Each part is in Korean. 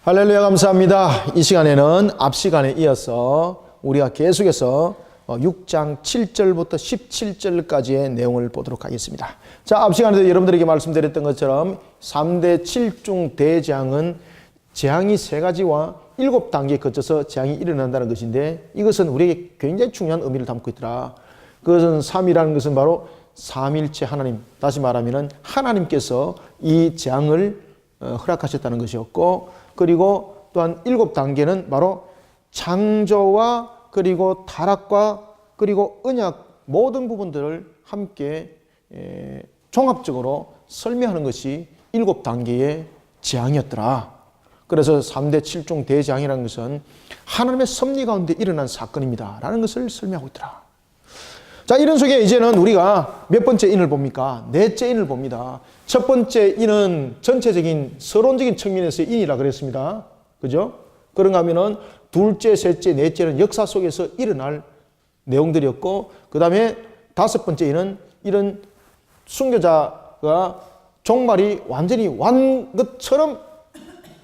할렐루야, 감사합니다. 이 시간에는 앞 시간에 이어서 우리가 계속해서 6장 7절부터 17절까지의 내용을 보도록 하겠습니다. 자, 앞 시간에도 여러분들에게 말씀드렸던 것처럼 3대 7중 대재앙은 재앙이 3가지와 7단계에 거쳐서 재앙이 일어난다는 것인데, 이것은 우리에게 굉장히 중요한 의미를 담고 있더라. 그것은 3이라는 것은 바로 삼일체 하나님, 다시 말하면 하나님께서 이 재앙을 허락하셨다는 것이었고, 그리고 또한 7단계는 바로 창조와 그리고 타락과 그리고 언약 모든 부분들을 함께 종합적으로 설명하는 것이 7단계의 재앙이었더라. 그래서 3대 7중 대재앙이라는 것은 하나님의 섭리 가운데 일어난 사건입니다 라는 것을 설명하고 있더라. 자, 이런 속에 이제는 우리가 몇 번째 인을 봅니까? 넷째 인을 봅니다. 첫 번째 인은 전체적인 서론적인 측면에서의 인이라 그랬습니다. 그죠? 그런가 하면은 둘째, 셋째, 넷째는 역사 속에서 일어날 내용들이었고, 그 다음에 다섯 번째 인은 이런 순교자가 종말이 완전히 완 것처럼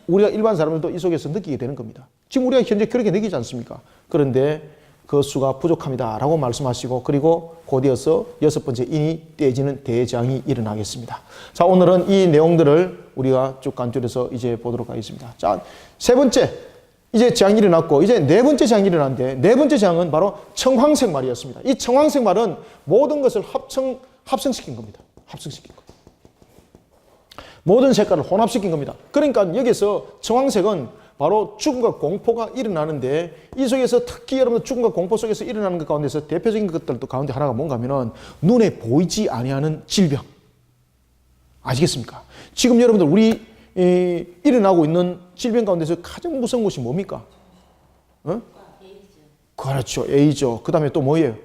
우리가 일반 사람들도 이 속에서 느끼게 되는 겁니다. 지금 우리가 현재 그렇게 느끼지 않습니까? 그런데 그 수가 부족합니다 라고 말씀하시고, 그리고 곧이어서 여섯 번째 인이 떼지는 대재앙이 일어나겠습니다. 자, 오늘은 이 내용들을 우리가 쭉 간추려서 이제 보도록 하겠습니다. 자, 세 번째, 이제 재앙이 일어났고, 이제 네 번째 재앙이 일어났는데, 네 번째 재앙은 바로 청황색 말이었습니다. 이 청황색 말은 모든 것을 합성시킨 겁니다. 합성시킨 겁니다. 모든 색깔을 혼합시킨 겁니다. 그러니까 여기서 청황색은 바로 죽음과 공포가 일어나는데, 이 속에서 특히 여러분들 죽음과 공포 속에서 일어나는 것 가운데서 대표적인 것들도 가운데 하나가 뭔가 하면은 눈에 보이지 아니하는 질병. 아시겠습니까? 지금 여러분들 우리 일어나고 있는 질병 가운데서 가장 무서운 것이 뭡니까? 어? 그렇죠. 에이즈. 그 다음에 또 뭐예요?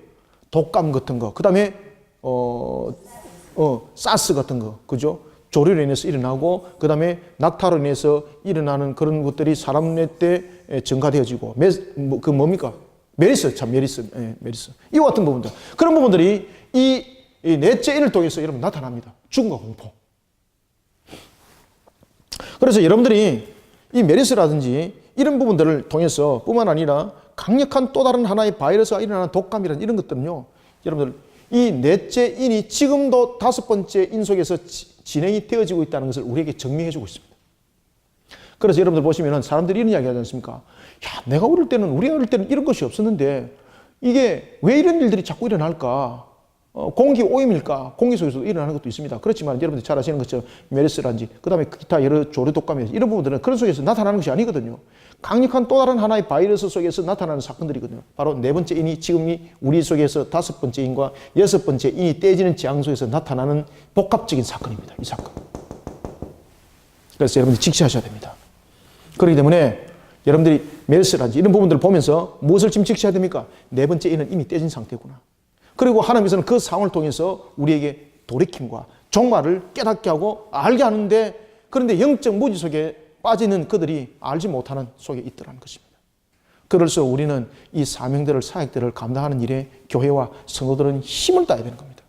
독감 같은 거. 그 다음에 사스 같은 거. 그죠? 조류로 인해서 일어나고, 그 다음에 낙타로 인해서 일어나는 그런 것들이 사람의 때 증가되어지고, 그 뭡니까? 메리스, 참, 메리스. 예, 메리스. 이와 같은 부분들. 그런 부분들이 이 넷째 인을 통해서 여러분 나타납니다. 죽음과 공포. 그래서 여러분들이 이 메리스라든지 이런 부분들을 통해서 뿐만 아니라 강력한 또 다른 하나의 바이러스가 일어나는 독감이라는 이런 것들은요, 여러분들 이 넷째 인이 지금도 다섯 번째 인 속에서 진행이 되어지고 있다는 것을 우리에게 증명해 주고 있습니다. 그래서 여러분들 보시면은 사람들이 이런 이야기 하지 않습니까? 야, 내가 우리가 어릴 때는 이런 것이 없었는데 이게 왜 이런 일들이 자꾸 일어날까? 공기 오염일까? 공기 속에서도 일어나는 것도 있습니다. 그렇지만 여러분들 잘 아시는 것처럼 메르스라든지 그 다음에 기타 여러 조류 독감이 이런 부분들은 그런 속에서 나타나는 것이 아니거든요. 강력한 또 다른 하나의 바이러스 속에서 나타나는 사건들이거든요. 바로 네 번째 인이 지금이 우리 속에서 다섯 번째 인과 여섯 번째 인이 떼지는 재앙 속에서 나타나는 복합적인 사건입니다. 이 사건. 그래서 여러분들이 직시하셔야 됩니다. 그렇기 때문에 여러분들이 메르스라든지 이런 부분들을 보면서 무엇을 지금 직시해야 됩니까? 네 번째 인은 이미 떼진 상태구나. 그리고 하나님께서는 그 상황을 통해서 우리에게 돌이킴과 종말을 깨닫게 하고 알게 하는데, 그런데 영적 무지 속에 빠지는 그들이 알지 못하는 속에 있더라는 것입니다. 그럴수록 우리는 이 사명들을, 사역들을 감당하는 일에 교회와 성도들은 힘을 다해야 되는 겁니다.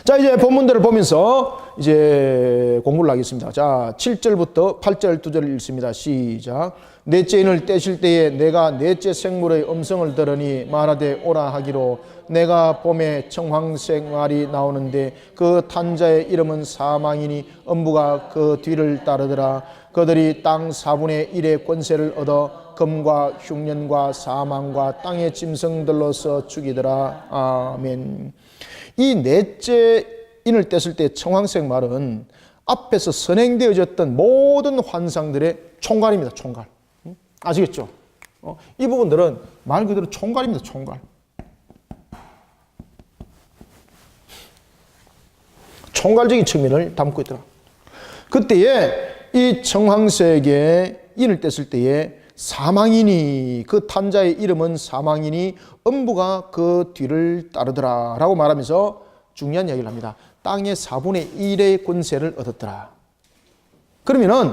자, 이제 본문들을 보면서 이제 공부를 하겠습니다. 자, 7절부터 8절 2절을 읽습니다. 시작. 넷째 인을 떼실 때에 내가 넷째 생물의 음성을 들으니 말하되 오라 하기로, 내가 봄에 청황색 말이 나오는데 그 탄자의 이름은 사망이니 음부가 그 뒤를 따르더라. 그들이 땅 4분의 1의 권세를 얻어 금과 흉년과 사망과 땅의 짐승들로서 죽이더라. 아멘. 이 넷째 인을 뗐을 때 청황색 말은 앞에서 선행되어졌던 모든 환상들의 총괄입니다. 총괄. 아시겠죠? 이 부분들은 말 그대로 총괄입니다. 총괄. 총괄적인 측면을 담고 있더라. 그때에 이 청황색의 인을 뗐을 때에 사망이니, 그 탄자의 이름은 사망이니 음부가 그 뒤를 따르더라 라고 말하면서 중요한 이야기를 합니다. 땅의 4분의 1의 권세를 얻었더라. 그러면은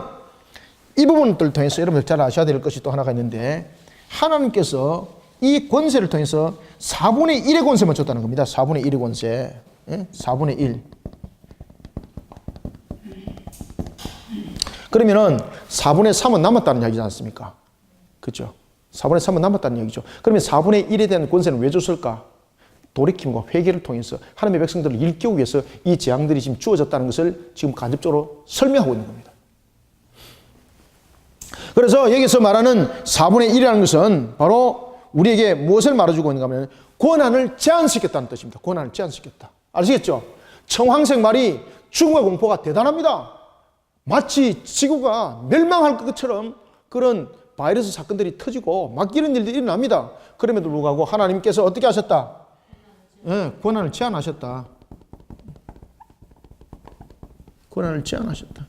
이 부분을 통해서 여러분들 잘 아셔야 될 것이 또 하나가 있는데, 하나님께서 이 권세를 통해서 4분의 1의 권세만 줬다는 겁니다. 4분의 1의 권세. 4분의 1. 그러면은 4분의 3은 남았다는 이야기지 않습니까? 그죠? 4분의 3은 남았다는 얘기죠. 그러면 4분의 1에 대한 권세는 왜 줬을까? 돌이킴과 회개를 통해서 하나님의 백성들을 일깨우기 위해서 이 재앙들이 지금 주어졌다는 것을 지금 간접적으로 설명하고 있는 겁니다. 그래서 여기서 말하는 4분의 1이라는 것은 바로 우리에게 무엇을 말해주고 있는가 하면 고난을 제한시켰다는 뜻입니다. 고난을 제한시켰다. 아시겠죠? 청황색 말이 죽음의 공포가 대단합니다. 마치 지구가 멸망할 것처럼 그런 바이러스 사건들이 터지고 막 이런 일들이 일어납니다. 그럼에도 불구하고 하나님께서 어떻게 하셨다? 네, 고난을 제한하셨다. 고난을 제한하셨다.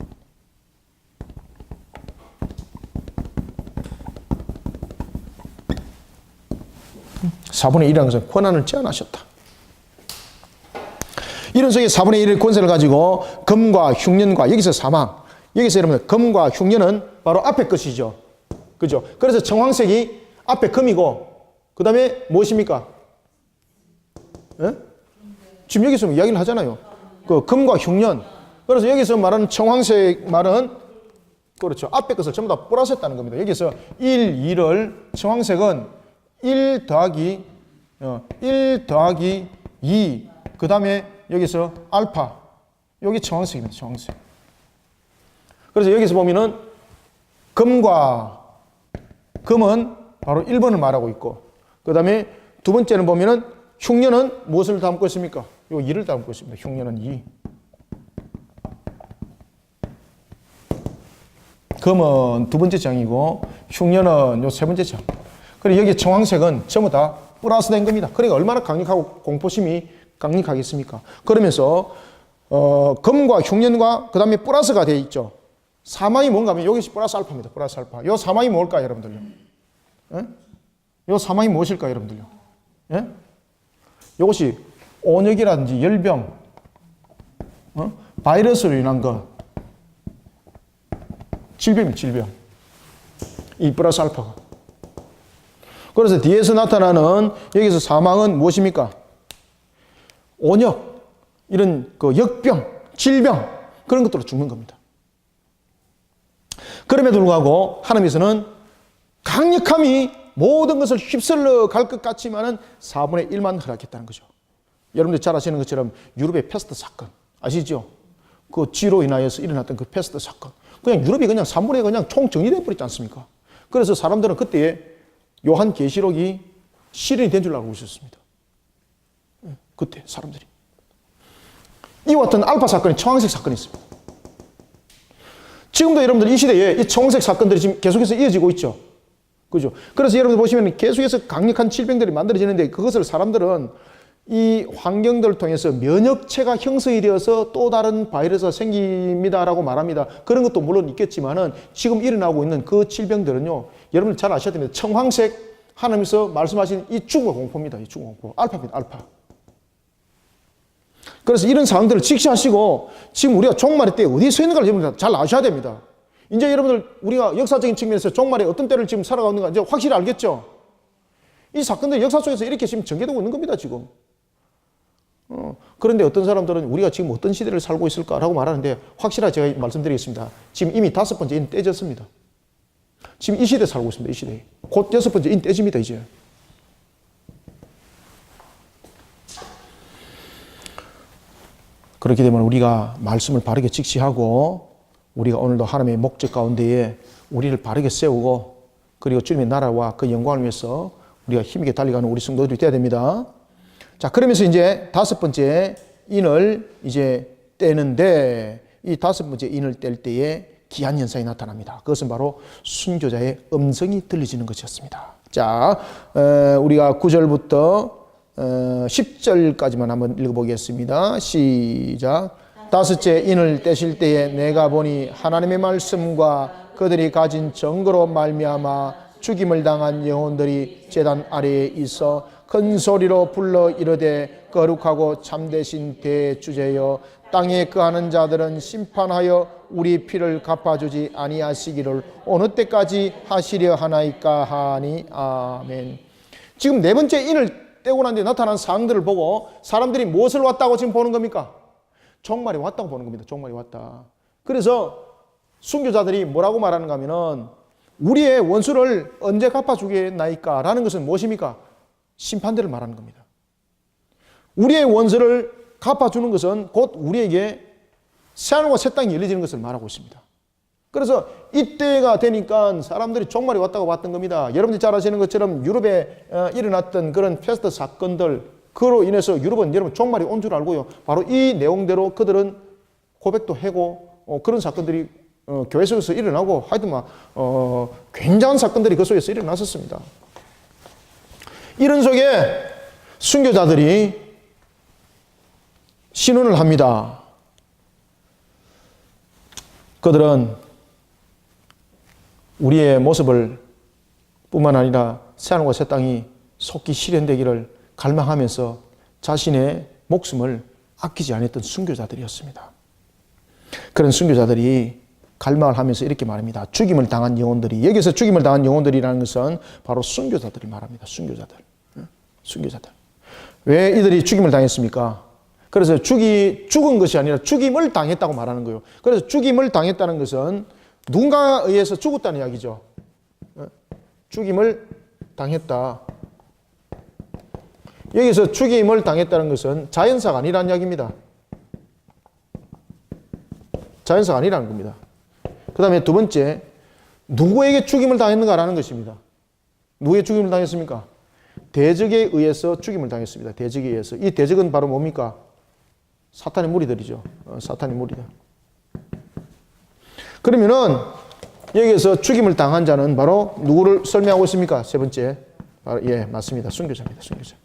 (4분의 1이라는 것은 고난을 제한하셨다. 이런 속에 4분의 1의 권세를 가지고 금과 흉년과 여기서 사망, 여기서 여러분들 금과 흉년은 바로 앞에 것이죠. 그죠? 그래서 청황색이 앞에 금이고 그 다음에 무엇입니까? 예? 지금 여기서 이야기를 하잖아요. 그 금과 흉년. 그래서 여기서 말하는 청황색 말은 그렇죠. 앞에 것을 전부 다 플러스했다는 겁니다. 여기서 1, 2를 청황색은 1 더하기 2, 그 다음에 여기서 알파, 여기 청황색입니다. 청황색. 그래서 여기서 보면은 금은 바로 1번을 말하고 있고, 그 다음에 두 번째는 보면은 흉년은 무엇을 담고 있습니까? 요 2를 담고 있습니다. 흉년은 2. 금은 두 번째 장이고 흉년은 요 세 번째 장. 그리고 여기 청황색은 전부 다 플러스 된 겁니다. 그러니까 얼마나 강력하고 공포심이 강력하겠습니까? 그러면서 금과 흉년과 그 다음에 플러스가 되어 있죠. 사망이 뭔가 하면 여기 플러스 알파입니다. 플러스 알파. 요 사망이 뭘까요, 여러분들요? 예? 요 사망이 무엇일까요, 여러분들요? 예? 이것이 온역이라든지 열병, 바이러스로 인한 것, 질병입니다. 질병. 이 플러스 알파가. 그래서 뒤에서 나타나는 여기서 사망은 무엇입니까? 온역, 이런 그 역병, 질병, 그런 것들로 죽는 겁니다. 그럼에도 불구하고 하나님께서는 강력함이 모든 것을 휩쓸러 갈 것 같지만은 4분의 1만 허락했다는 거죠. 여러분들 잘 아시는 것처럼 유럽의 패스트 사건 아시죠? 그 쥐로 인하여서 일어났던 그 패스트 사건. 그냥 유럽이 그냥 3분의 1 그냥 총 정리돼 버렸지 않습니까? 그래서 사람들은 그때에 요한 계시록이 실현이 된 줄 알고 있었습니다. 그때 사람들이. 이와 같은 알파 사건이 청황색 사건이 있습니다. 지금도 여러분들 이 시대에 이 청황색 사건들이 지금 계속해서 이어지고 있죠. 그죠? 그래서 여러분들 보시면 계속해서 강력한 질병들이 만들어지는데 그것을 사람들은 이 환경들을 통해서 면역체가 형성이 되어서 또 다른 바이러스가 생깁니다라고 말합니다. 그런 것도 물론 있겠지만은 지금 일어나고 있는 그 질병들은요, 여러분들 잘 아셔야 됩니다. 청황색, 하나님께서 말씀하신 이 죽음의 공포입니다. 이 죽음의 공포. 알파입니다. 알파. 그래서 이런 상황들을 직시하시고 지금 우리가 종말의 때에 어디에 서 있는가를 여러분들 잘 아셔야 됩니다. 이제 여러분들 우리가 역사적인 측면에서 종말의 어떤 때를 지금 살아가고 있는가 이제 확실히 알겠죠? 이 사건들이 역사 속에서 이렇게 지금 전개되고 있는 겁니다, 지금. 그런데 어떤 사람들은 우리가 지금 어떤 시대를 살고 있을까라고 말하는데 확실하게 제가 말씀드리겠습니다. 지금 이미 5번째 인 떼졌습니다. 지금 이 시대에 살고 있습니다, 이 시대에. 곧 6번째 인 떼집니다, 이제. 그렇게 되면 우리가 말씀을 바르게 직시하고 우리가 오늘도 하나님의 목적 가운데에 우리를 바르게 세우고 그리고 주님의 나라와 그 영광을 위해서 우리가 힘있게 달려가는 우리 성도들이 되어야 됩니다. 자, 그러면서 이제 5번째 인을 이제 떼는데 이 5번째 인을 뗄 때에 기한 현상이 나타납니다. 그것은 바로 순교자의 음성이 들리지는 것이었습니다. 자, 우리가 9절부터 10절까지만 한번 읽어보겠습니다. 시작. 5째 인을 떼실 때에 내가 보니 하나님의 말씀과 그들이 가진 증거로 말미암아 죽임을 당한 영혼들이 제단 아래에 있어 큰 소리로 불러 이르되 거룩하고 참되신 대주제여 땅에 거하는 자들은 심판하여 우리 피를 갚아주지 아니하시기를 어느 때까지 하시려 하나이까 하니 아멘. 지금 네 번째 인을 떼고 난 뒤에 나타난 상황들을 보고 사람들이 무엇을 왔다고 지금 보는 겁니까? 종말이 왔다고 보는 겁니다. 종말이 왔다. 그래서 순교자들이 뭐라고 말하는가 하면은 우리의 원수를 언제 갚아주겠나이까 라는 것은 무엇입니까? 심판대를 말하는 겁니다. 우리의 원수를 갚아주는 것은 곧 우리에게 새하늘과 새 땅이 열려지는 것을 말하고 있습니다. 그래서 이때가 되니까 사람들이 종말이 왔다고 봤던 겁니다. 여러분들이 잘 아시는 것처럼 유럽에 일어났던 그런 패스트 사건들, 그로 인해서 유럽은 여러분 종말이 온 줄 알고요. 바로 이 내용대로 그들은 고백도 하고 그런 사건들이 교회 속에서 일어나고 하여튼 굉장한 사건들이 그 속에서 일어났었습니다. 이런 속에 순교자들이 신원을 합니다. 그들은 우리의 모습을 뿐만 아니라 새하늘과 새 땅이 속히 실현되기를 갈망하면서 자신의 목숨을 아끼지 않았던 순교자들이었습니다. 그런 순교자들이 갈망을 하면서 이렇게 말합니다. 죽임을 당한 영혼들이, 여기서 죽임을 당한 영혼들이라는 것은 바로 순교자들이 말합니다. 순교자들. 순교자들. 왜 이들이 죽임을 당했습니까? 그래서 죽은 것이 아니라 죽임을 당했다고 말하는 거예요. 그래서 죽임을 당했다는 것은 누군가에 의해서 죽었다는 이야기죠. 죽임을 당했다. 여기서 죽임을 당했다는 것은 자연사가 아니라는 이야기입니다. 자연사가 아니라는 겁니다. 그 다음에 두 번째, 누구에게 죽임을 당했는가라는 것입니다. 누구에게 죽임을 당했습니까? 대적에 의해서 죽임을 당했습니다. 대적에 의해서. 이 대적은 바로 뭡니까? 사탄의 무리들이죠. 사탄의 무리들. 그러면은 여기에서 죽임을 당한 자는 바로 누구를 설명하고 있습니까? 세 번째. 바로, 맞습니다. 순교자입니다. 순교자.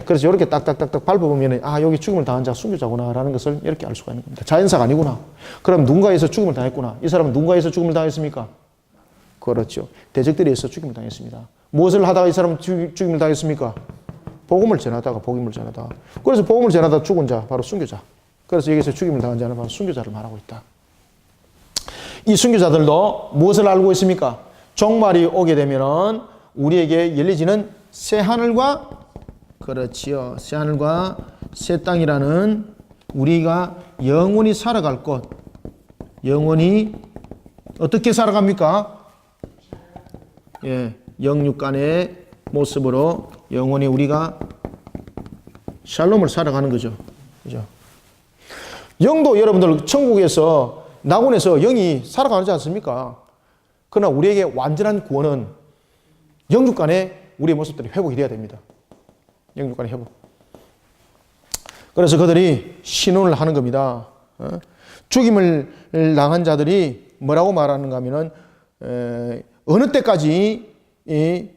그래서 이렇게 딱딱딱딱 밟아보면 여기 죽임을 당한 자가 순교자구나 라는 것을 이렇게 알 수가 있는 겁니다. 자연사가 아니구나. 그럼 누군가에서 죽임을 당했구나. 이 사람은 누군가에서 죽임을 당했습니까? 그렇죠. 대적들에 의해서 죽임을 당했습니다. 무엇을 하다가 이 사람은 죽임을 당했습니까? 복음을 전하다가. 그래서 복음을 전하다 죽은 자, 바로 순교자. 그래서 여기서 죽임을 당한 자는 바로 순교자를 말하고 있다. 이 순교자들도 무엇을 알고 있습니까? 종말이 오게 되면 우리에게 열려지는 새하늘과, 그렇지요, 새하늘과 새 땅이라는 우리가 영원히 살아갈 곳, 영원히 어떻게 살아갑니까? 영육간의 모습으로 영원히 우리가 샬롬을 살아가는 거죠. 그죠? 영도 여러분들 천국에서 낙원에서 영이 살아가지 않습니까? 그러나 우리에게 완전한 구원은 영육간의 우리의 모습들이 회복이 돼야 됩니다. 영육간의 회복. 그래서 그들이 신원을 하는 겁니다. 죽임을 당한 자들이 뭐라고 말하는가 하면은 어느 때까지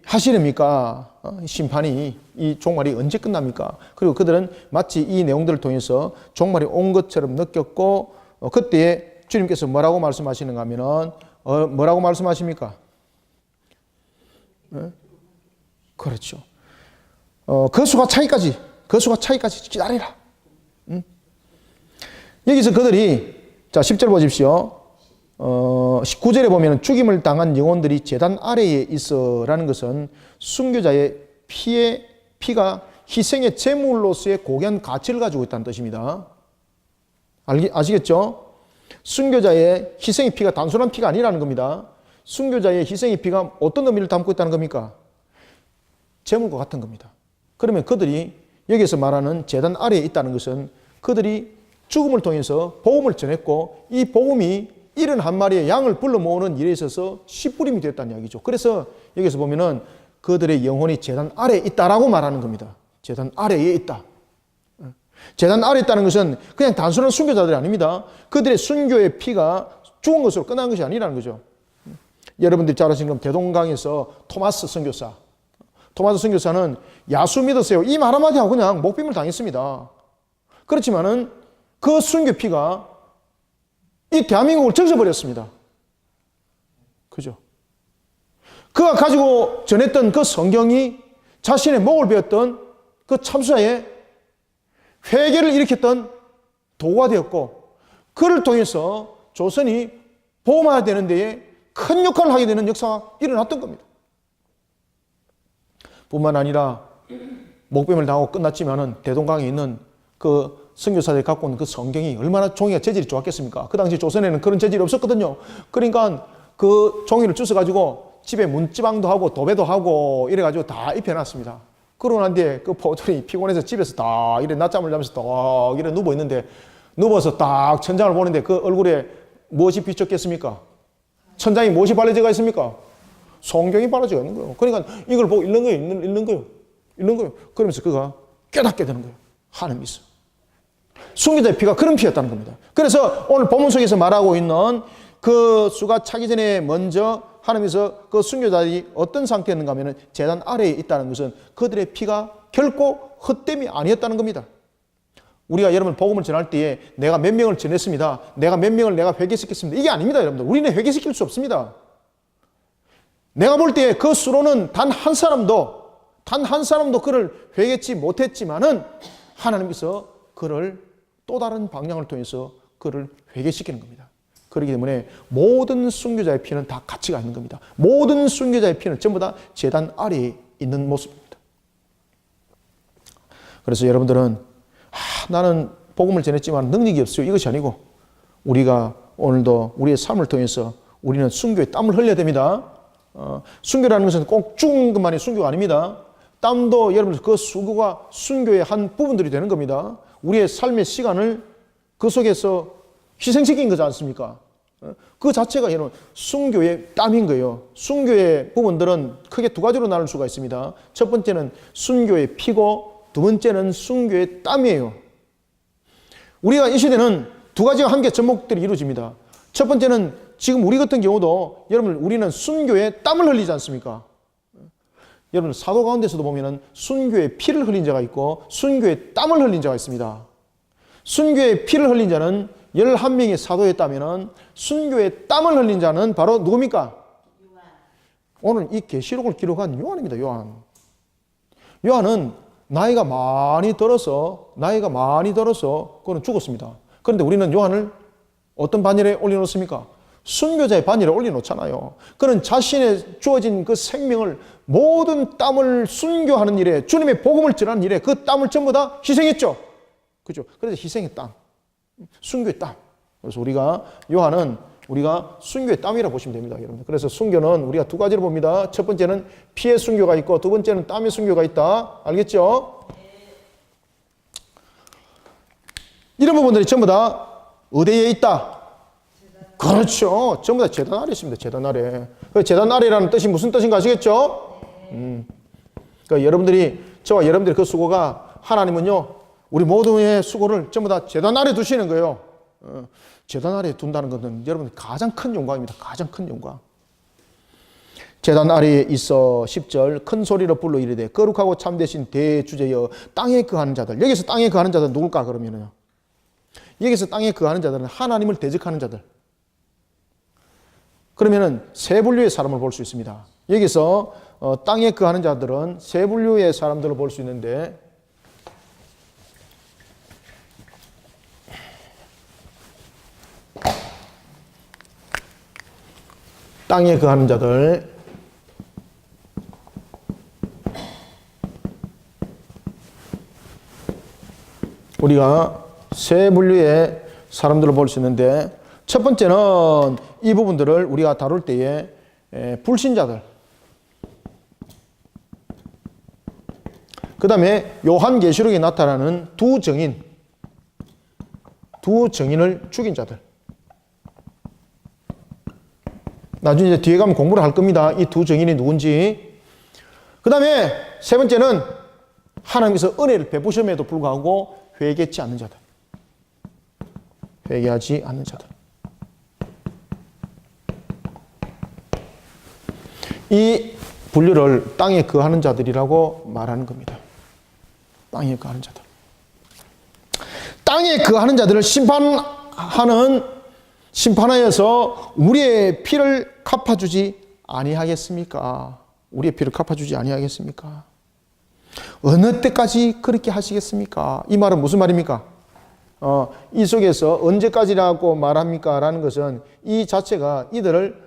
하시렵니까? 심판이, 이 종말이 언제 끝납니까? 그리고 그들은 마치 이 내용들을 통해서 종말이 온 것처럼 느꼈고 그때에 주님께서 뭐라고 말씀하시는가 하면은 뭐라고 말씀하십니까? 그렇죠. 거수가 차기까지 기다리라. 여기서 그들이, 자, 10절 보십시오. 19절에 보면 죽임을 당한 영혼들이 제단 아래에 있어라는 것은 순교자의 피가 희생의 제물로서의 고귀한 가치를 가지고 있다는 뜻입니다. 아시겠죠? 순교자의 희생의 피가 단순한 피가 아니라는 겁니다. 순교자의 희생의 피가 어떤 의미를 담고 있다는 겁니까? 제물과 같은 겁니다. 그러면 그들이 여기서 말하는 제단 아래에 있다는 것은 그들이 죽음을 통해서 복음을 전했고 이 복음이 71마리의 양을 불러 모으는 일에 있어서 씨뿌림이 되었다는 이야기죠. 그래서 여기서 보면은 그들의 영혼이 제단 아래에 있다라고 말하는 겁니다. 제단 아래에 있다. 제단 아래에 있다는 것은 그냥 단순한 순교자들이 아닙니다. 그들의 순교의 피가 죽은 것으로 끝난 것이 아니라는 거죠. 여러분들이 잘 아시는 대동강에서 토마스 선교사는 야수 믿으세요. 이 말 한마디 하고 그냥 목숨을 당했습니다. 그렇지만은 그 순교 피가 이 대한민국을 적셔버렸습니다. 그죠? 그가 가지고 전했던 그 성경이 자신의 목을 베었던 그 참수자의 회개를 일으켰던 도구가 되었고 그를 통해서 조선이 보호해야 데에 큰 역할을 하게 되는 역사가 일어났던 겁니다. 뿐만 아니라 목뱀을 당하고 끝났지만은 대동강에 있는 그 선교사들이 갖고 온 그 성경이 얼마나 종이가 재질이 좋았겠습니까? 그 당시 조선에는 그런 재질이 없었거든요. 그러니까 그 종이를 주워가지고 집에 문지방도 하고 도배도 하고 이래가지고 다 입혀놨습니다. 그러고 난 뒤에 그 포도리 피곤해서 집에서 딱 이래 낮잠을 자면서 딱 이래 누워 있는데 누워서 딱 천장을 보는데 그 얼굴에 무엇이 비쳤겠습니까? 천장이 무엇이 발라져가 있습니까? 성경이 발라져가 있는 거예요. 그러니까 이걸 보고 읽는 거예요. 읽는 거예요. 그러면서 그가 깨닫게 되는 거예요. 하나님이 있어. 순교자의 피가 그런 피였다는 겁니다. 그래서 오늘 본문 속에서 말하고 있는 그 수가 차기 전에 먼저 하나님께서 그 순교자들이 어떤 상태였는가 하면 제단 아래에 있다는 것은 그들의 피가 결코 헛됨이 아니었다는 겁니다. 우리가 여러분 복음을 전할 때에 내가 몇 명을 전했습니다. 내가 몇 명을 내가 회개시켰습니다. 이게 아닙니다, 여러분들. 우리는 회개시킬 수 없습니다. 내가 볼 때에 그 수로는 단 한 사람도 그를 회개치 못했지만은 하나님께서 그를 또 다른 방향을 통해서 그를 회개시키는 겁니다. 그렇기 때문에 모든 순교자의 피는 다 가치가 있는 겁니다. 모든 순교자의 피는 전부 다 제단 아래에 있는 모습입니다. 그래서 여러분들은 나는 복음을 전했지만 능력이 없어요. 이것이 아니고 우리가 오늘도 우리의 삶을 통해서 우리는 순교에 땀을 흘려야 됩니다. 순교라는 것은 꼭 죽은 것만이 순교가 아닙니다. 땀도 여러분 그 수고가 순교의 한 부분들이 되는 겁니다. 우리의 삶의 시간을 그 속에서 희생시킨 거지 않습니까? 그 자체가 여러분 순교의 땀인 거예요. 순교의 부분들은 크게 두 가지로 나눌 수가 있습니다. 첫 번째는 순교의 피고 두 번째는 순교의 땀이에요. 우리가 이 시대는 두 가지가 함께 접목들이 이루어집니다. 첫 번째는 지금 우리 같은 경우도 여러분 우리는 순교의 땀을 흘리지 않습니까? 여러분 사도 가운데서도 보면은 순교의 피를 흘린 자가 있고 순교의 땀을 흘린 자가 있습니다. 순교의 피를 흘린 자는 11명의 사도였다면은 순교의 땀을 흘린 자는 바로 누굽니까? 오늘 이 계시록을 기록한 요한입니다. 요한은 나이가 많이 들어서 그는 죽었습니다. 그런데 우리는 요한을 어떤 반열에 올려놓습니까? 순교자의 반열에 올려놓잖아요. 그는 자신의 주어진 그 생명을 모든 땀을 순교하는 일에 주님의 복음을 전하는 일에 그 땀을 전부 다 희생했죠. 그죠? 그래서 희생의 땀, 순교의 땀. 그래서 요한은 우리가 순교의 땀이라고 보시면 됩니다, 여러분. 그래서 순교는 우리가 두 가지로 봅니다. 첫 번째는 피의 순교가 있고 두 번째는 땀의 순교가 있다. 알겠죠? 이런 부분들이 전부 다 어디에 있다? 그렇죠. 전부 다 제단 아래 있습니다. 제단 아래. 제단 아래라는 뜻이 무슨 뜻인가 아시겠죠? 그러니까 저와 여러분들의 그 수고가 하나님은요, 우리 모두의 수고를 전부 다 제단 아래 두시는 거예요. 제단 아래에 둔다는 것은 여러분 가장 큰 영광입니다. 가장 큰 영광. 제단 아래에 있어 10절 큰 소리로 불러 이르되 거룩하고 참되신 대주제여 땅에 거하는 자들. 여기서 땅에 거하는 자들은 누굴까 그러면요. 여기서 땅에 거하는 자들은 하나님을 대적하는 자들. 그러면은 세 분류의 사람을 볼 수 있습니다. 여기서 땅에 거하는 자들은 세 분류의 사람들을 볼 수 있는데 땅에 거하는 자들 우리가 세 분류의 사람들을 볼 수 있는데 첫 번째는 이 부분들을 우리가 다룰 때에 불신자들, 그 다음에 요한계시록에 나타나는 두 정인을 죽인 자들. 나중에 이제 뒤에 가면 공부를 할 겁니다. 이 두 정인이 누군지. 그 다음에 세 번째는 하나님께서 은혜를 베푸심에도 불구하고 회개치 않는 자들. 회개하지 않는 자들. 이 분류를 땅에 거하는 자들이라고 말하는 겁니다. 땅에 거하는 자들. 땅에 거하는 자들을 심판하여서 우리의 피를 갚아주지 아니하겠습니까? 우리의 피를 갚아주지 아니하겠습니까? 어느 때까지 그렇게 하시겠습니까? 이 말은 무슨 말입니까? 이 속에서 언제까지라고 말합니까? 라는 것은 이 자체가 이들을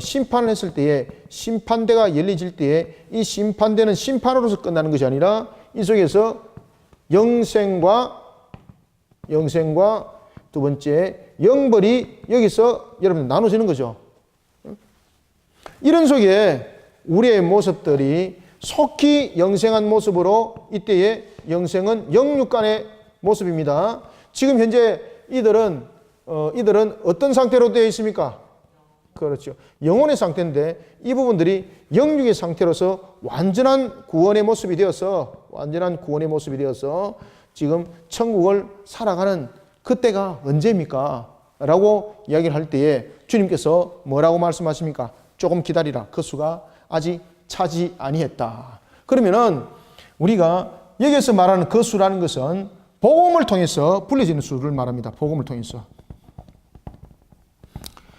심판을 했을 때에 심판대가 열리질 때에 이 심판대는 심판으로서 끝나는 것이 아니라 이 속에서 영생과 영생과 두 번째 영벌이 여기서 여러분 나눠지는 거죠. 이런 속에 우리의 모습들이 속히 영생한 모습으로 이때의 영생은 영육간의 모습입니다. 지금 현재 이들은 어떤 상태로 되어 있습니까? 그렇죠. 영혼의 상태인데 이 부분들이 영육의 상태로서 완전한 구원의 모습이 되어서 지금 천국을 살아가는 그때가 언제입니까? 라고 이야기를 할 때에 주님께서 뭐라고 말씀하십니까? 조금 기다리라. 그 수가 아직 차지 아니했다. 그러면은 우리가 여기서 말하는 그 수라는 것은 복음을 통해서 불려지는 수를 말합니다. 복음을 통해서.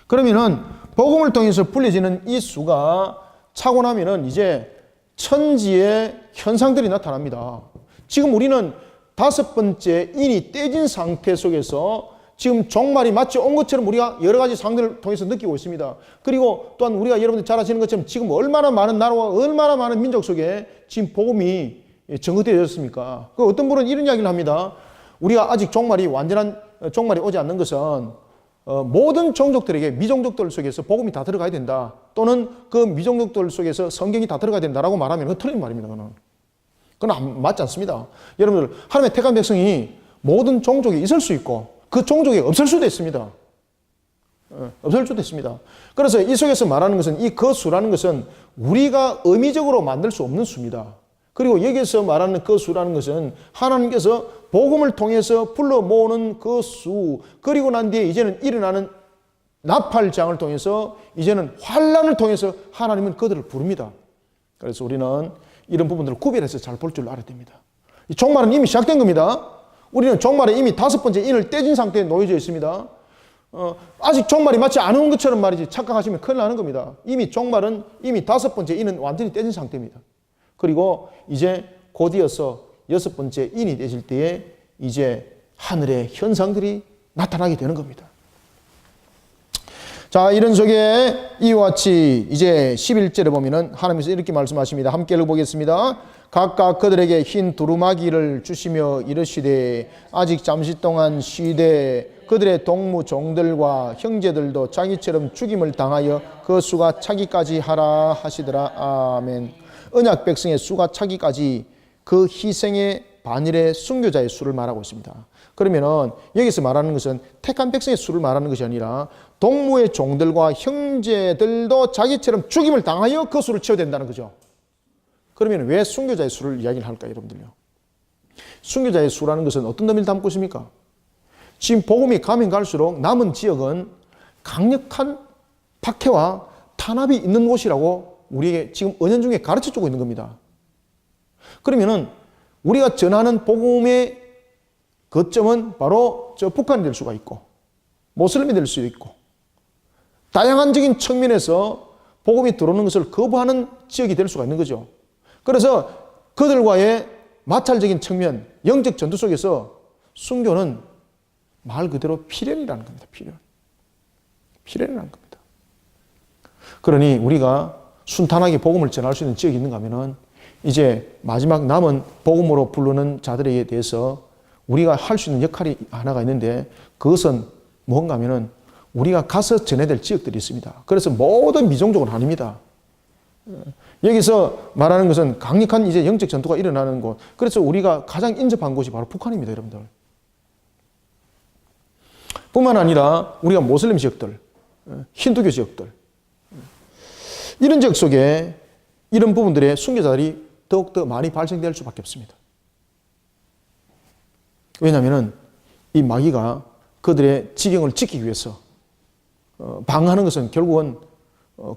그러면은 복음을 통해서 불려지는 이 수가 차고 나면은 이제 천지의 현상들이 나타납니다. 지금 우리는 다섯 번째 인이 떼진 상태 속에서 지금 종말이 마치 온 것처럼 우리가 여러 가지 상들을 통해서 느끼고 있습니다. 그리고 또한 우리가 여러분들 잘 아시는 것처럼 지금 얼마나 많은 나라와 얼마나 많은 민족 속에 지금 복음이 전거되어졌습니까? 어떤 분은 이런 이야기를 합니다. 우리가 아직 완전한 종말이 오지 않는 것은 모든 종족들에게 미종족들 속에서 복음이 다 들어가야 된다. 또는 그 미종족들 속에서 성경이 다 들어가야 된다라고 말하면 그건 틀린 말입니다. 그건 맞지 않습니다. 여러분들 하나님의 택한 백성이 모든 종족이 있을 수 있고 그 종족이 없을 수도 있습니다. 없을 수도 있습니다. 그래서 이 속에서 말하는 것은 이 그 수라는 것은 우리가 의미적으로 만들 수 없는 수입니다. 그리고 여기서 말하는 그 수라는 것은 하나님께서 복음을 통해서 불러 모으는 그 수, 그리고 난 뒤에 이제는 일어나는 나팔장을 통해서 이제는 환란을 통해서 하나님은 그들을 부릅니다. 그래서 우리는 이런 부분들을 구별해서 잘 볼 줄 알아야 됩니다. 이 종말은 이미 시작된 겁니다. 우리는 종말에 이미 다섯 번째 인을 떼진 상태에 놓여져 있습니다. 아직 종말이 마치 안 온 것처럼 말이지 착각하시면 큰일 나는 겁니다. 이미 종말은 이미 다섯 번째 인은 완전히 떼진 상태입니다. 그리고 이제 곧이어서 여섯 번째 인이 되실 때에 이제 하늘의 현상들이 나타나게 되는 겁니다. 자, 이런 속에 이와 같이 이제 11절에 보면은 하나님께서 이렇게 말씀하십니다. 함께 읽어보겠습니다. 각각 그들에게 흰 두루마기를 주시며 이르시되 아직 잠시 동안 쉬되 그들의 동무 종들과 형제들도 자기처럼 죽임을 당하여 그 수가 차기까지 하라 하시더라. 아멘. 언약 백성의 수가 차기까지 그 희생의 반일의 순교자의 수를 말하고 있습니다. 그러면은 여기서 말하는 것은 택한 백성의 수를 말하는 것이 아니라 동무의 종들과 형제들도 자기처럼 죽임을 당하여 그 수를 채워야 된다는 거죠. 그러면 왜 순교자의 수를 이야기를 할까요, 여러분들요? 순교자의 수라는 것은 어떤 의미를 담고 있습니까? 지금 복음이 가면 갈수록 남은 지역은 강력한 박해와 탄압이 있는 곳이라고 우리에게 지금 은연중에 가르쳐주고 있는 겁니다. 그러면은 우리가 전하는 복음의 거점은 바로 저 북한이 될 수가 있고 모슬림이 될 수도 있고 다양한적인 측면에서 복음이 들어오는 것을 거부하는 지역이 될 수가 있는 거죠. 그래서 그들과의 마찰적인 측면, 영적 전투 속에서 순교는 말 그대로 필연이라는 겁니다. 필연이라는 겁니다. 그러니 우리가 순탄하게 복음을 전할 수 있는 지역이 있는가 하면은 이제 마지막 남은 복음으로 부르는 자들에 대해서 우리가 할 수 있는 역할이 하나가 있는데 그것은 뭔가 하면은 우리가 가서 전해야 될 지역들이 있습니다. 그래서 모든 미종족은 아닙니다. 여기서 말하는 것은 강력한 이제 영적 전투가 일어나는 곳. 그래서 우리가 가장 인접한 곳이 바로 북한입니다, 여러분들. 뿐만 아니라 우리가 모슬림 지역들, 힌두교 지역들, 이런 지역 속에 이런 부분들의 순교자들이 더욱더 많이 발생될 수밖에 없습니다. 왜냐하면 이 마귀가 그들의 지경을 지키기 위해서 방어하는 것은 결국은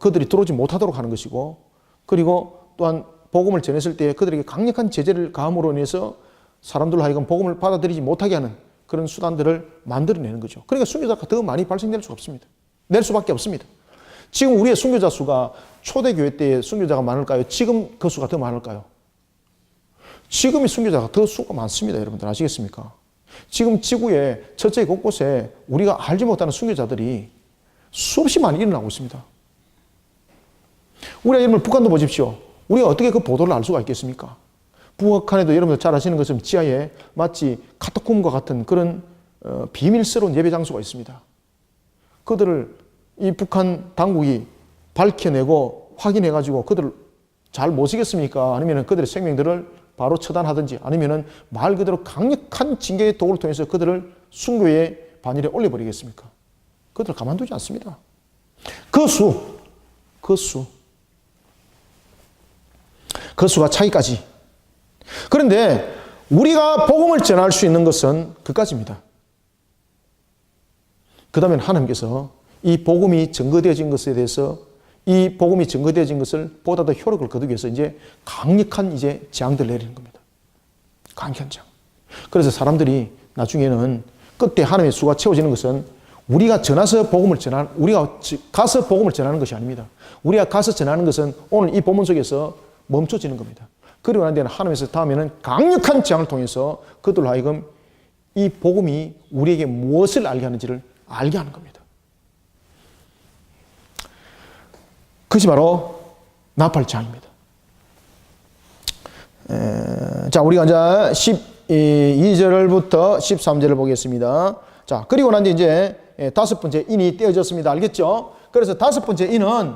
그들이 들어오지 못하도록 하는 것이고, 그리고 또한 복음을 전했을 때 그들에게 강력한 제재를 가함으로 인해서 사람들로 하여금 복음을 받아들이지 못하게 하는 그런 수단들을 만들어내는 거죠. 그러니까 순교자가 더 많이 발생될 수가 없습니다. 낼 수밖에 없습니다. 지금 우리의 순교자 수가 초대교회 때의 순교자가 많을까요? 지금 그 수가 더 많을까요? 지금의 순교자가 더 수가 많습니다. 여러분들 아시겠습니까? 지금 지구의 첫째 곳곳에 우리가 알지 못하는 순교자들이 수없이 많이 일어나고 있습니다. 우리가 여러분 북한도 보십시오. 우리가 어떻게 그 보도를 알 수가 있겠습니까? 북한에도 여러분들 잘 아시는 것처럼 지하에 마치 카타콤과 같은 그런 비밀스러운 예배 장소가 있습니다. 그들을 이 북한 당국이 밝혀내고 확인해가지고 그들을 잘 모시겠습니까? 아니면 그들의 생명들을 바로 처단하든지 아니면 말 그대로 강력한 징계의 도구를 통해서 그들을 순교의 반열에 올려버리겠습니까? 그들을 가만두지 않습니다. 그 수가 차이까지. 그런데 우리가 복음을 전할 수 있는 것은 그까지입니다. 그 다음에 하나님께서 이 복음이 증거되어진 것에 대해서 이 복음이 증거되어진 것을 보다 더 효력을 거두기 위해서 이제 강력한 이제 재앙들을 내리는 겁니다. 강력한 재앙. 그래서 사람들이 나중에는 끝에 하나님의 수가 채워지는 것은 우리가 가서 복음을 전하는 것이 아닙니다. 우리가 가서 전하는 것은 오늘 이 본문 속에서 멈춰지는 겁니다. 그리고 난 뒤에는 하나님께서 다음에는 강력한 재앙을 통해서 그들로 하여금 이 복음이 우리에게 무엇을 알게 하는지를 알게 하는 겁니다. 그것이 바로 나팔 재앙입니다. 자, 우리가 이제 12절부터 13절을 보겠습니다. 자, 그리고 난 뒤에 이제 다섯 번째 인이 떼어졌습니다. 알겠죠? 그래서 다섯 번째 인은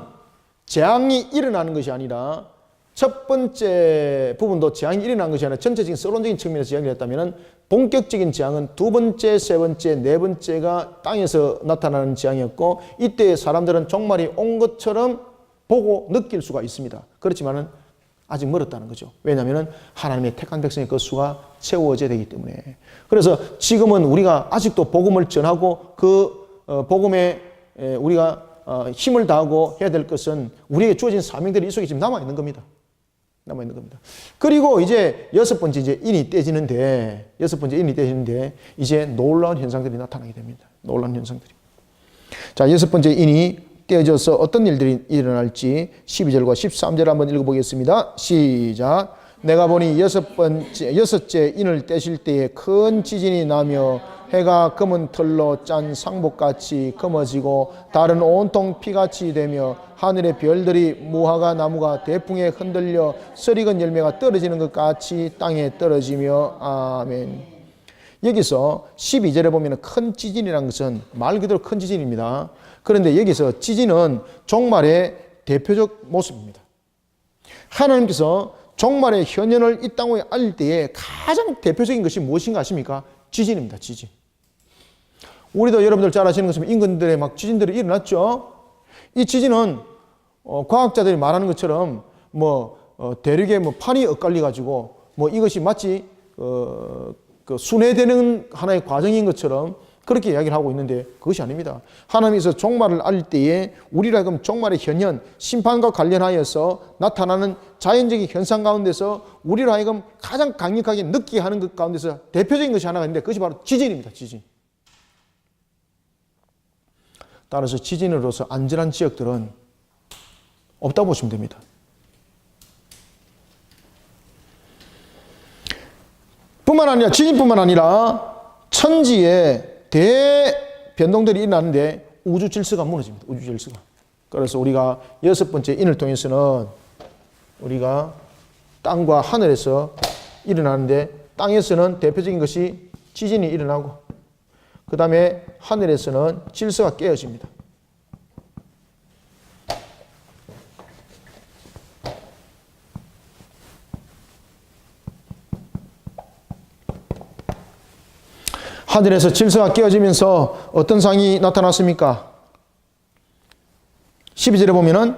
재앙이 일어나는 것이 아니라 첫 번째 부분도 재앙이 일어난 것이 아니라 전체적인 서론적인 측면에서 재앙이 일어났다면 본격적인 재앙은 두 번째, 세 번째, 네 번째가 땅에서 나타나는 재앙이었고 이때 사람들은 종말이 온 것처럼 보고 느낄 수가 있습니다. 그렇지만은 아직 멀었다는 거죠. 왜냐하면 하나님의 택한 백성의 그 수가 채워져야 되기 때문에. 그래서 지금은 우리가 아직도 복음을 전하고 그 복음에 우리가 힘을 다하고 해야 될 것은 우리에게 주어진 사명들이 이 속에 지금 남아있는 겁니다. 남아있는 겁니다. 그리고 이제 여섯 번째 인이 떼지는데 이제 놀라운 현상들이 나타나게 됩니다. 놀라운 현상들이. 자, 여섯 번째 인이 떼어져서 어떤 일들이 일어날지 12절과 13절 한번 읽어보겠습니다. 시작. 내가 보니 여섯째 인을 떼실 때에 큰 지진이 나며 해가 검은 털로 짠 상복같이 검어지고 달은 온통 피같이 되며 하늘의 별들이 무화과 나무가 대풍에 흔들려 썰익은 열매가 떨어지는 것 같이 땅에 떨어지며 아멘. 여기서 12절에 보면 큰 지진이라는 것은 말 그대로 큰 지진입니다. 그런데 여기서 지진은 종말의 대표적 모습입니다. 하나님께서 종말의 현현을 이 땅에 알릴 때에 가장 대표적인 것이 무엇인가 아십니까? 지진입니다. 지진. 우리도 여러분들 잘 아시는 것처럼 인근들의 막 지진들이 일어났죠. 이 지진은 과학자들이 말하는 것처럼 대륙에 판이 엇갈려 가지고 이것이 마치 순회되는 하나의 과정인 것처럼 그렇게 이야기를 하고 있는데 그것이 아닙니다. 하나님께서 종말을 알릴 때에 우리를 하여금 종말의 현현, 심판과 관련하여서 나타나는 자연적인 현상 가운데서 우리를 하여금 가장 강력하게 느끼게 하는 것 가운데서 대표적인 것이 하나가 있는데 그것이 바로 지진입니다. 지진. 따라서 지진으로서 안전한 지역들은 없다고 보시면 됩니다. 뿐만 아니라 지진뿐만 아니라 천지에 대변동들이 일어나는데 우주 질서가 무너집니다. 우주 질서가. 그래서 우리가 여섯 번째 인을 통해서는 우리가 땅과 하늘에서 일어나는데 땅에서는 대표적인 것이 지진이 일어나고 그 다음에 하늘에서는 질서가 깨어집니다. 하늘에서 질서가 깨어지면서 어떤 상이 나타났습니까? 12절에 보면은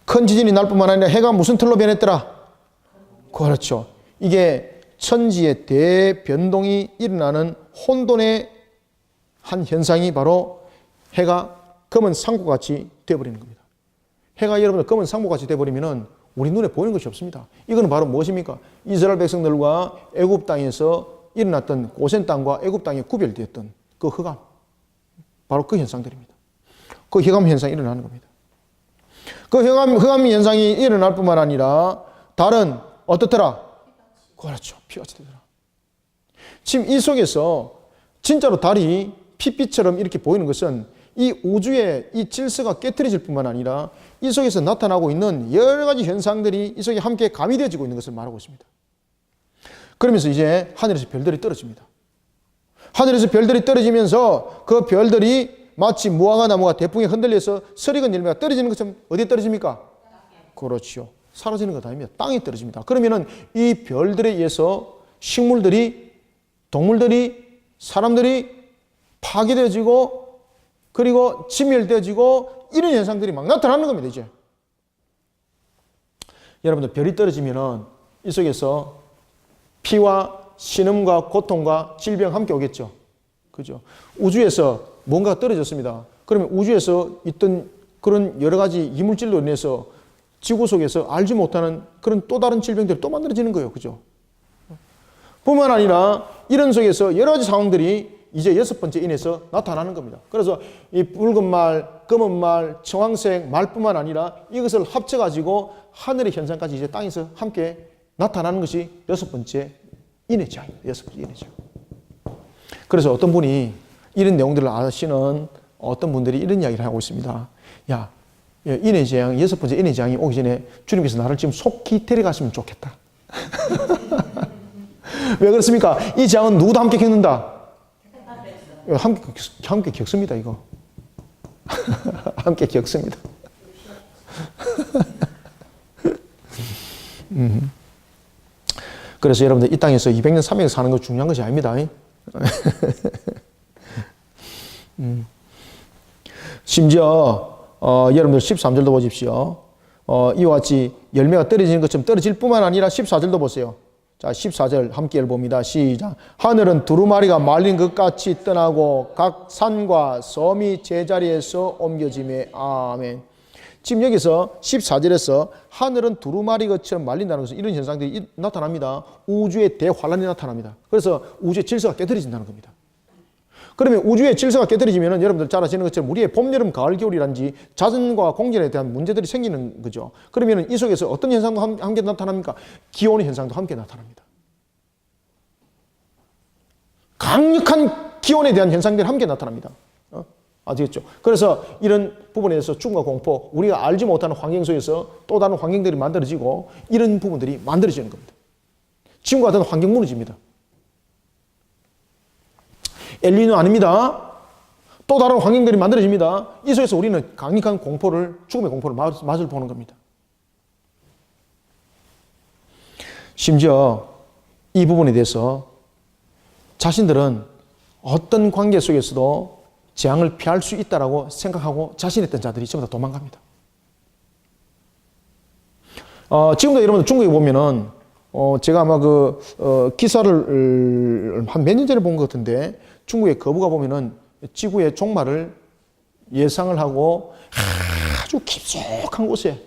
큰 지진이 날 뿐만 아니라 해가 무슨 틀로 변했더라? 그렇죠. 이게 천지의 대변동이 일어나는 혼돈의 한 현상이 바로 해가 검은 상고같이 되어버리는 겁니다. 해가 여러분들 검은 상고같이 되어버리면은 우리 눈에 보이는 것이 없습니다. 이거는 바로 무엇입니까? 이스라엘 백성들과 애굽 땅에서 일어났던 고센 땅과 애굽 땅이 구별되었던 그 흑암, 바로 그 현상들입니다. 그 흑암 현상이 일어나는 겁니다. 그 흑암 현상이 일어날 뿐만 아니라 달은 어떻더라? 그렇죠. 피같이 되더라. 지금 이 속에서 진짜로 달이 핏빛처럼 이렇게 보이는 것은 이 우주의 이 질서가 깨트려질 뿐만 아니라 이 속에서 나타나고 있는 여러 가지 현상들이 이 속에 함께 가미되어지고 있는 것을 말하고 있습니다. 그러면서 이제 하늘에서 별들이 떨어집니다. 하늘에서 별들이 떨어지면서 그 별들이 마치 무화과 나무가 대풍에 흔들려서 설익은 열매가 떨어지는 것처럼 어디에 떨어집니까? 그렇죠. 사라지는 것 아닙니다. 땅에 떨어집니다. 그러면은 이 별들에 의해서 식물들이, 동물들이, 사람들이 파괴되어지고 그리고 진멸되어지고 이런 현상들이 막 나타나는 겁니다, 이제. 여러분들, 별이 떨어지면은 이 속에서 피와 신음과 고통과 질병 함께 오겠죠. 그죠? 우주에서 뭔가 떨어졌습니다. 그러면 우주에서 있던 그런 여러 가지 이물질로 인해서 지구 속에서 알지 못하는 그런 또 다른 질병들이 또 만들어지는 거예요. 그죠? 뿐만 아니라 이런 속에서 여러 가지 상황들이 이제 여섯 번째 인에서 나타나는 겁니다. 그래서 이 붉은 말, 검은 말, 청황색 말뿐만 아니라 이것을 합쳐가지고 하늘의 현상까지 이제 땅에서 함께 나타나는 것이 여섯 번째 인의 재앙입니다. 여섯 번째 인의 재앙. 그래서 어떤 분이 이런 내용들을 아시는 어떤 분들이 이런 이야기를 하고 있습니다. 야, 인의 재앙, 여섯 번째 인의 재앙이 오기 전에 주님께서 나를 지금 속히 데려가시면 좋겠다. 왜 그렇습니까? 이 재앙은 누구도 함께 겪는다. 함께 겪습니다, 이거. 함께 겪습니다. 그래서 여러분들 이 땅에서 200년, 300년 사는 거 중요한 것이 아닙니다. 심지어 여러분들 13절도 보십시오. 이와 같이 열매가 떨어지는 것처럼 떨어질 뿐만 아니라 14절도 보세요. 자, 14절 함께 읽어봅니다. 시작. 하늘은 두루마리가 말린 것 같이 떠나고 각 산과 섬이 제자리에서 옮겨지매. 아멘. 지금 여기서 14절에서 하늘은 두루마리것처럼 말린다는 것은 이런 현상들이 나타납니다. 우주의 대환란이 나타납니다. 그래서 우주의 질서가 깨뜨려진다는 겁니다. 그러면 우주의 질서가 깨뜨려지면 여러분들 잘 아시는 것처럼 우리의 봄, 여름, 가을, 겨울이란지 자전과 공전에 대한 문제들이 생기는 거죠. 그러면 이 속에서 어떤 현상도 함께 나타납니까? 기온의 현상도 함께 나타납니다. 강력한 기온에 대한 현상들이 함께 나타납니다. 아시겠죠? 그래서 이런 부분에 대해서 충과 공포, 우리가 알지 못하는 환경 속에서 또 다른 환경들이 만들어지고 이런 부분들이 만들어지는 겁니다. 지금과 같은 환경 무너집니다. 엘니뇨 아닙니다. 또 다른 환경들이 만들어집니다. 이 속에서 우리는 강력한 공포를, 죽음의 공포를 맛을 보는 겁니다. 심지어 이 부분에 대해서 자신들은 어떤 관계 속에서도 재앙을 피할 수 있다라고 생각하고 자신했던 자들이 전부 다 도망갑니다. 지금도 여러분 중국에 보면은 제가 아마 기사를 한 몇 년 전에 본 것 같은데 중국의 거부가 보면은 지구의 종말을 예상을 하고 아주 깊숙한 곳에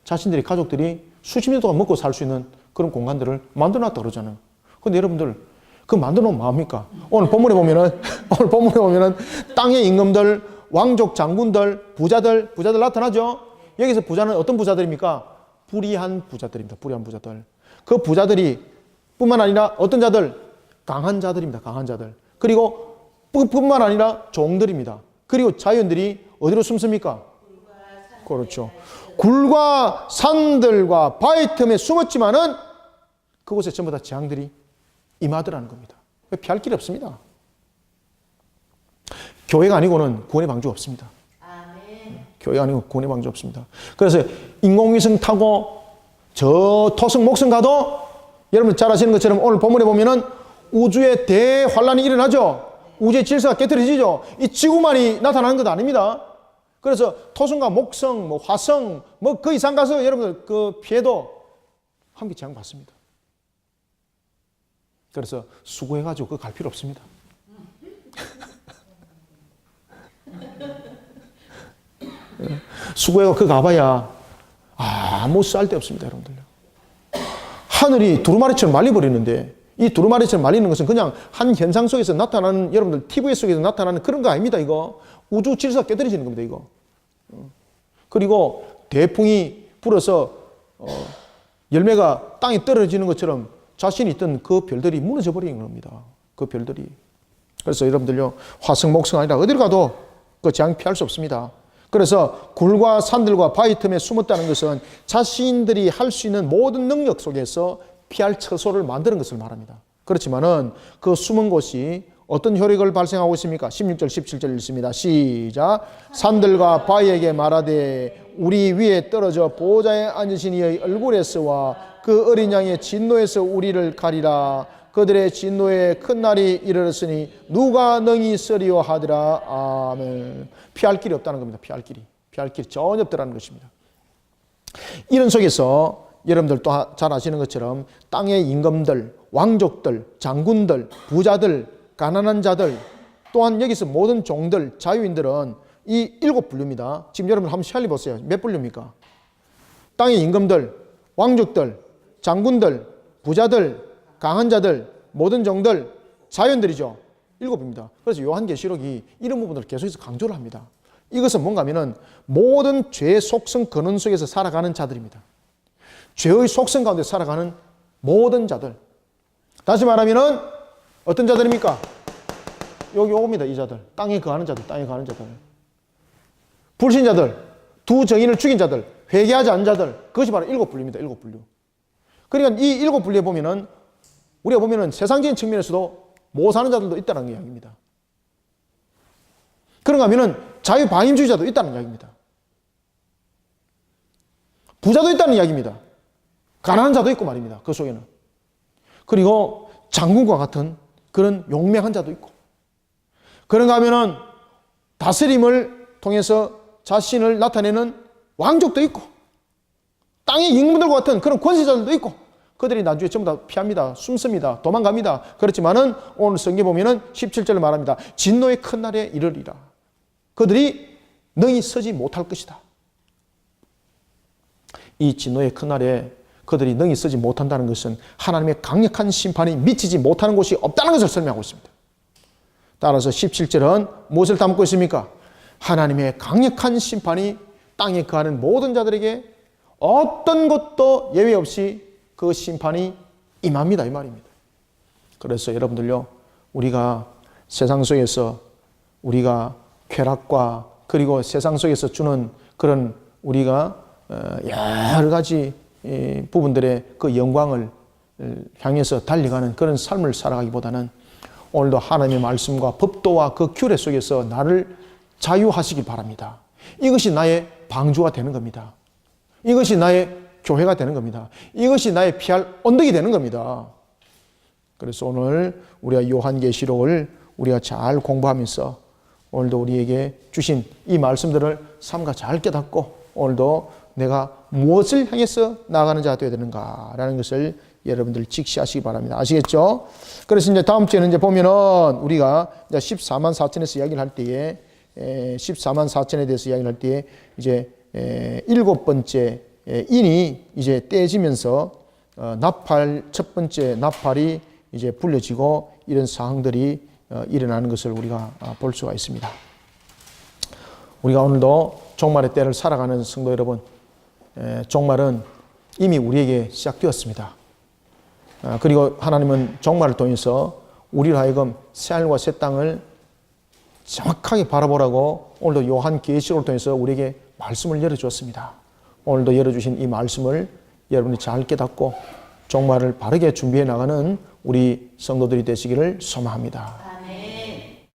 자신들의 가족들이 수십 년 동안 먹고 살 수 있는 그런 공간들을 만들어 놨다 그러잖아요. 근데 여러분들 그 만들어 놓으면 뭐합니까? 오늘 본문에 보면은 땅의 임금들, 왕족 장군들, 부자들 나타나죠? 여기서 부자는 어떤 부자들입니까? 불의한 부자들입니다. 불의한 부자들. 그 부자들이 뿐만 아니라 어떤 자들? 강한 자들입니다. 강한 자들. 그리고 뿐만 아니라 종들입니다. 그리고 자연들이 어디로 숨습니까? 그렇죠. 굴과 산들과 바위 틈에 숨었지만은 그곳에 전부 다 재앙들이 임하더라는 겁니다. 피할 길이 없습니다. 교회가 아니고는 구원의 방주가 없습니다. 교회가 아니고 구원의 방주 없습니다. 그래서 인공위성 타고 저 토성 목성 가도 여러분 잘 아시는 것처럼 오늘 본문에 보면은 우주의 대환란이 일어나죠. 우주의 질서가 깨트려지죠. 이 지구만이 나타나는 것 아닙니다. 그래서 토성과 목성, 화성, 그 이상 가서 여러분들 그 피해도 함께 재앙받습니다. 그래서 수고해가지고 그거 갈 필요 없습니다. 수고해가 그 가봐야 아무 쓸데 없습니다, 여러분들. 하늘이 두루마리처럼 말려버리는데 이 두루마리처럼 말리는 것은 그냥 한 현상 속에서 나타나는 여러분들 TV 속에서 나타나는 그런 거 아닙니다, 이거. 우주 질서가 깨뜨려지는 겁니다, 이거. 그리고 대풍이 불어서 열매가 땅에 떨어지는 것처럼 자신이 있던 그 별들이 무너져 버리는 겁니다. 그 별들이. 그래서 여러분들요, 화성, 목성 아니라 어디를 가도 그 재앙 피할 수 없습니다. 그래서 굴과 산들과 바위 틈에 숨었다는 것은 자신들이 할 수 있는 모든 능력 속에서 피할 처소를 만드는 것을 말합니다. 그렇지만은 그 숨은 곳이 어떤 효력을 발생하고 있습니까? 16절, 17절 읽습니다. 시작. 산들과 바위에게 말하되 우리 위에 떨어져 보호자에 앉으신 이의 얼굴에서와 그 어린 양의 진노에서 우리를 가리라. 그들의 진노에 큰 날이 이르렀으니 누가 능히 쓰리오 하더라. 아멘. 피할 길이 없다는 겁니다. 피할 길이 전혀 없다는 것입니다. 이런 속에서 여러분들 또 잘 아시는 것처럼 땅의 임금들, 왕족들, 장군들, 부자들, 가난한 자들, 또한 여기서 모든 종들, 자유인들은 이 7분류입니다. 지금 여러분 한번 시할리 보세요. 몇 분류입니까? 땅의 임금들, 왕족들, 장군들, 부자들, 강한 자들, 모든 종들, 자유인들이죠. 7입니다. 그래서 요한계시록이 이런 부분들을 계속해서 강조를 합니다. 이것은 뭔가 하면은 모든 죄의 속성 근원 속에서 살아가는 자들입니다. 죄의 속성 가운데 살아가는 모든 자들. 다시 말하면은 어떤 자들입니까? 여기 옵니다. 이 자들. 땅에 거하는 자들, 땅에 거하는 자들. 불신자들, 두 정인을 죽인 자들, 회개하지 않은 자들. 그것이 바로 7분류입니다. 7분류. 그러니까 이 7분류에 보면은 우리가 보면은 세상적인 측면에서도 못 사는 자들도 있다는 이야기입니다. 그런가 하면은 자유방임주의자도 있다는 이야기입니다. 부자도 있다는 이야기입니다. 가난한 자도 있고 말입니다. 그 속에는. 그리고 장군과 같은 그런 용맹한 자도 있고. 그런가 하면은 다스림을 통해서 자신을 나타내는 왕족도 있고, 땅의 임금들과 같은 그런 권세자들도 있고, 그들이 나중에 전부 다 피합니다. 숨습니다. 도망갑니다. 그렇지만은 오늘 성경에 보면은 17절을 말합니다. 진노의 큰 날에 이르리라. 그들이 능히 서지 못할 것이다. 이 진노의 큰 날에 그들이 능히 서지 못한다는 것은 하나님의 강력한 심판이 미치지 못하는 곳이 없다는 것을 설명하고 있습니다. 따라서 17절은 무엇을 담고 있습니까? 하나님의 강력한 심판이 땅에 거하는 모든 자들에게 어떤 것도 예외 없이 그 심판이 임합니다. 이 말입니다. 그래서 여러분들요, 우리가 세상 속에서 우리가 쾌락과 그리고 세상 속에서 주는 그런 우리가 여러 가지 부분들의 그 영광을 향해서 달려가는 그런 삶을 살아가기보다는 오늘도 하나님의 말씀과 법도와 그 규례 속에서 나를 자유하시길 바랍니다. 이것이 나의 방주가 되는 겁니다. 이것이 나의 교회가 되는 겁니다. 이것이 나의 피할 언덕이 되는 겁니다. 그래서 오늘 우리가 요한계시록을 우리가 잘 공부하면서 오늘도 우리에게 주신 이 말씀들을 삼가 잘 깨닫고 오늘도 내가 무엇을 향해서 나아가는 자가 되어야 되는가라는 것을 여러분들 직시하시기 바랍니다. 아시겠죠? 그래서 이제 다음 주에는 이제 보면은 우리가 이제 14만 4천에서 이야기를 할 때에 14만 4천에 대해서 이야기를 할 때에 이제 7번째 인이 이제 떼지면서 나팔 첫 번째 나팔이 이제 불려지고 이런 상황들이 일어나는 것을 우리가 볼 수가 있습니다. 우리가 오늘도 종말의 때를 살아가는 성도 여러분, 종말은 이미 우리에게 시작되었습니다. 그리고 하나님은 종말을 통해서 우리를 하여금 새하늘과 새 땅을 정확하게 바라보라고 오늘도 요한계시록을 통해서 우리에게 말씀을 열어주었습니다. 오늘도 열어주신 이 말씀을 여러분이 잘 깨닫고 종말을 바르게 준비해 나가는 우리 성도들이 되시기를 소망합니다.